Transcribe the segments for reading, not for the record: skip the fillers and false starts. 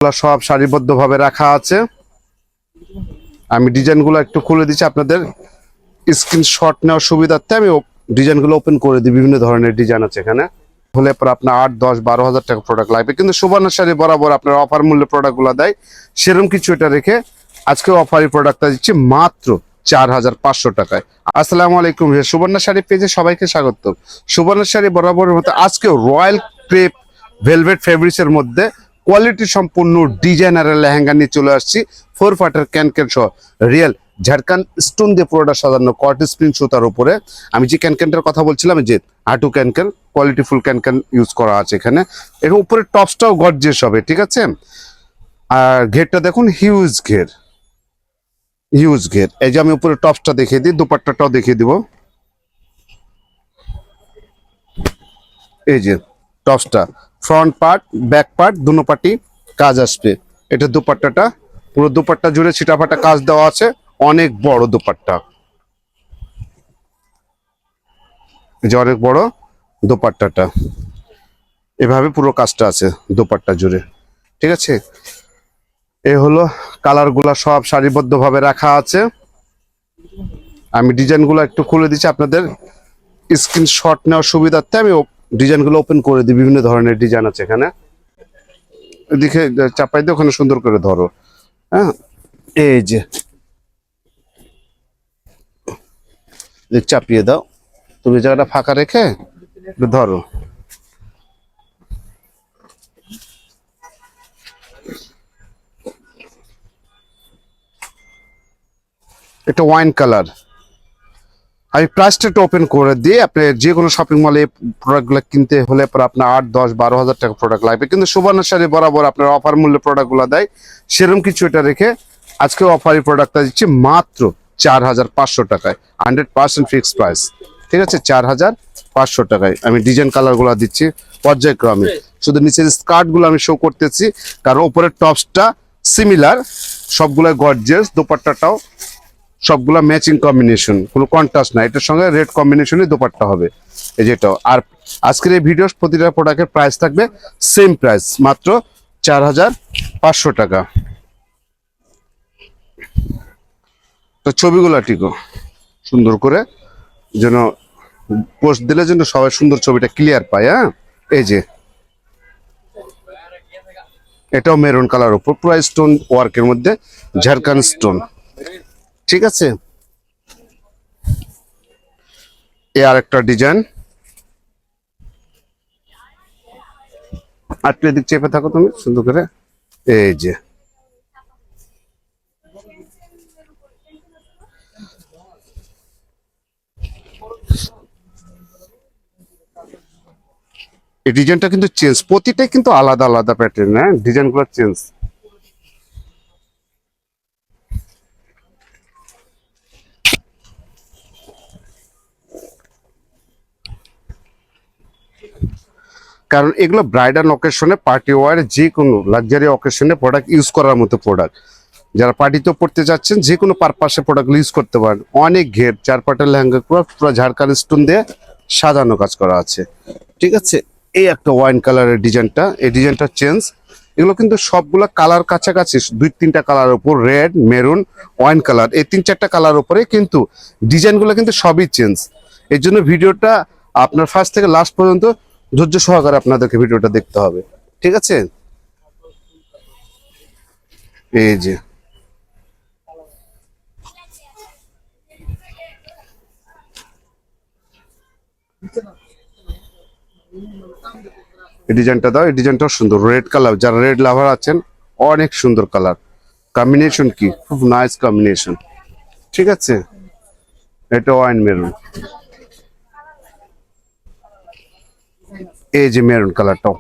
সব সারিবদ্ধভাবে রাখা আছে। আমি ডিজাইনগুলো একটু খুলে দিচ্ছি আপনাদের স্ক্রিনশট নেওয়ার সুবিধার্থে। আমি ডিজাইনগুলো ওপেন করে দিই। বিভিন্ন ধরনের ডিজাইন আছে এখানে। হলে পর আপনার 8, 10, 12 হাজার টাকা প্রোডাক্ট লাগবে, কিন্তু সুবর্ণ শাড়ি বরাবর আপনার অফার মূল্যে প্রোডাক্টগুলো দেয়। সেরকম কিছু এটা রেখে আজকে অফারি প্রোডাক্টটা দিচ্ছি মাত্র 4,500 টাকায়। আসসালামু আলাইকুম, সুবর্ণ শাড়ি পেজে সবাইকে স্বাগত। সুবর্ণ শাড়ি বরাবরের মতো আজকেও রয়্যাল ক্রেপ ভেলভেট ফেব্রিক্সের মধ্যে কোয়ালিটি সম্পূর্ণ ডিজাইনারের লেহেঙ্গা নিয়ে চলে আসছি। 4 পার্টের ক্যানক্যান সহ রিয়েল ঝাড়খান স্টোন দিয়ে পুরোটা সাজানো কট স্প্রিং সুতার উপরে। আমি যে ক্যানক্যানটার কথা বলছিলাম, যে হাঁটু ক্যানক্যান, কোয়ালিটি ফুল ক্যানক্যান ইউজ করা আছে এখানে। এর উপরে টপসটাও গর্জিয়াস হবে, ঠিক আছে। আর ঘেরটা দেখুন, হিউজ ঘের, হিউজ ঘের। এই যে আমি উপরে টপসটা দেখিয়ে দিই, দুপাট্টাটাও দেখিয়ে দিব। এই যে টপসটা, ফ্রন্ট পার্ট ব্যাক পার্ট দুনো পার্টি কাজ আসবে। এটা দুপাট্টাটা, পুরো দুপাট্টা জুড়ে ছিটাফাটা কাজ দেওয়া আছে। অনেক বড় দুপাট্টা, যে অনেক বড় দোপাট্টাটা, এভাবে পুরো কাজটা আছে দোপাট্টা জুড়ে, ঠিক আছে। এ হলো কালারগুলা সব সারিবদ্ধভাবে রাখা আছে। আমি ডিজাইনগুলো একটু খুলে দিচ্ছি আপনাদের স্ক্রিনশট নেওয়ার সুবিধার্থে। আমি ডিজাইনগুলো ওপেন করে দিই। বিভিন্ন ধরনের ডিজাইন আছে এখানে। এদিকে চাপাই দিয়ে ওখানে সুন্দর করে ধরো। হ্যাঁ, এই যে চাপিয়ে দাও, তুমি জায়গাটা ফাঁকা রেখে ধরো। এটা ওয়াইন কালার। আমি প্রাইসটা একটু ওপেন করে দিই। আপনি যে কোনো শপিং মলে প্রোডাক্টগুলো কিনতে হলে পর আপনার 8, 10, 12 হাজার টাকা প্রোডাক্ট লাগবে, কিন্তু সুবর্ণ শাড়ি বরাবর আপনার অফার মূল্যে প্রোডাক্টগুলো দেয়। সেরকম কিছু এটা রেখে আজকে অফারি প্রোডাক্টটা দিচ্ছি মাত্র 4,500 টাকায়। 100% ফিক্সড প্রাইস, ঠিক আছে। 4,500 টাকায় আমি ডিজাইন কালারগুলো দিচ্ছি পর্যায়ক্রমে। শুধু নিচের স্কার্টগুলো আমি শো করতেছি, কারণ উপরের টপসটা সিমিলার, সবগুলো গর্জিয়াস। দোপাট্টাটাও সবগুলা ম্যাচিং কম্বিনেশন, কোনো কন্ট্রাস্ট না। এটার সঙ্গে রেড কম্বিনেশনই দোপাট্টা হবে, এই যেটাও। আর আজকের এই ভিডিওর প্রতিটা প্রোডাক্টের প্রাইস থাকবে সেম প্রাইস, মাত্র 4,500 টাকা। তো ছবিগুলা টিকো সুন্দর করে, যেন পোস্ট দিলে যেন সবাই সুন্দর ছবিটা ক্লিয়ার পায়। হ্যাঁ, এই যে এটাও মেরুন কালার উপর পুরো স্টোন ওয়ার্কের মধ্যে ঝাড়খান স্টোন, ঠিক আছে। এ আর একটা ডিজাইন। আর একটু এদিক চেপে থাকো তুমি সুন্দর করে। এই যে এই ডিজাইনটা কিন্তু চেঞ্জ, প্রতিটাই কিন্তু আলাদা আলাদা প্যাটার্ন। হ্যাঁ, ডিজাইনগুলো চেঞ্জ। কারণ এগুলো ব্রাইডাল অকেশনে, পার্টি ওয়ার, যে কোনো লাক্সারি অকেশনে প্রোডাক্ট ইউজ করার মতো প্রোডাক্ট। যারা পার্টিতেও পড়তে যাচ্ছেন, যে কোনো পারপাসে প্রোডাক্ট ইউজ করতে পারেন। অনেক ঘের, 4 পাটের লেহেঙ্গা পুরো ঝাড়খান স্টোন দিয়ে সাজানো কাজ করা আছে, ঠিক আছে। এই একটা ওয়াইন কালারের ডিজাইনটা, এই ডিজাইনটা চেঞ্জ। এগুলো কিন্তু সবগুলো কালার কাছাকাছি, 2-3টা কালার উপর, রেড, মেরুন, ওয়াইন কালার, এই 3-4টা কালার উপরে, কিন্তু ডিজাইনগুলো কিন্তু সবই চেঞ্জ। এর জন্য ভিডিওটা আপনার ফার্স্ট থেকে লাস্ট পর্যন্ত ধৈর্য সহকারে আপনাদেরকে ভিডিওটা দেখতে হবে, ঠিক আছে। এই যে এই ডিজাইনটা দাও, এই ডিজাইনটাও সুন্দর, রেড কালার। যারা রেড লাভার আছেন, অনেক সুন্দর কালার কম্বিনেশন, কি খুব নাইস কম্বিনেশন, ঠিক আছে। এটা ওয়াইন মেরুন, এই যে মেরুন কালারটাও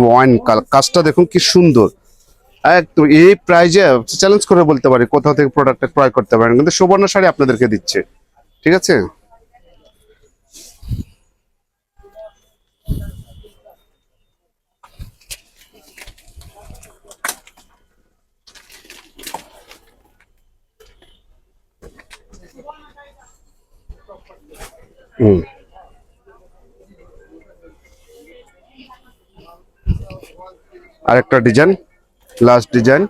ওয়াইন কালার। কাজটা দেখুন কি সুন্দর একদম। এই প্রাইজে চ্যালেঞ্জ করে বলতে পারি কোথাও থেকে প্রোডাক্টটা ক্রয় করতে পারেন, কিন্তু সুবর্ণ শাড়ি আপনাদেরকে দিচ্ছে, ঠিক আছে। হুম, আরেকটা ডিজাইন লাস্ট ডিজাইন।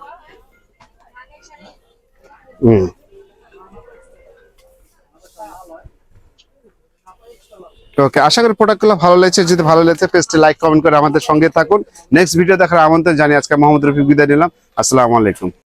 ওকে, আশা করি প্রোডাক্টগুলো ভালো লেগেছে। যদি ভালো লেগেছে পেজটি লাইক কমেন্ট করে আমাদের সঙ্গে থাকুন। নেক্সট ভিডিও দেখার আমন্ত্রণ জানিয়ে আজকে মোহাম্মদ রফিক বিদায় নিলাম। আসসালামু আলাইকুম।